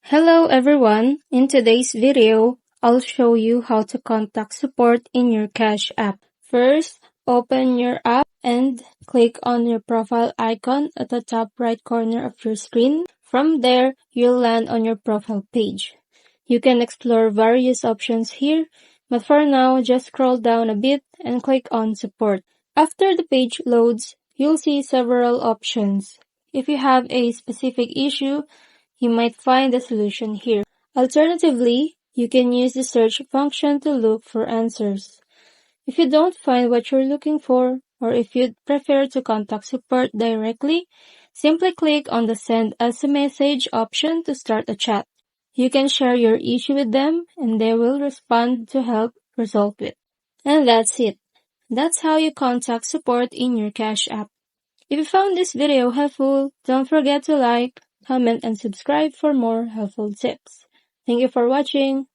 Hello everyone, in today's video, I'll show you how to contact support in your Cash app. First, open your app and click on your profile icon at the top right corner of your screen. From there, you'll land on your profile page. You can explore various options here, but for now, just scroll down a bit and click on support. After the page loads, you'll see several options. If you have a specific issue, you might find the solution here. Alternatively, you can use the search function to look for answers. If you don't find what you're looking for, or if you'd prefer to contact support directly, simply click on the Send as a Message option to start a chat. You can share your issue with them and they will respond to help resolve it. And that's it. That's how you contact support in your Cash app. If you found this video helpful, don't forget to like, comment, and subscribe for more helpful tips. Thank you for watching.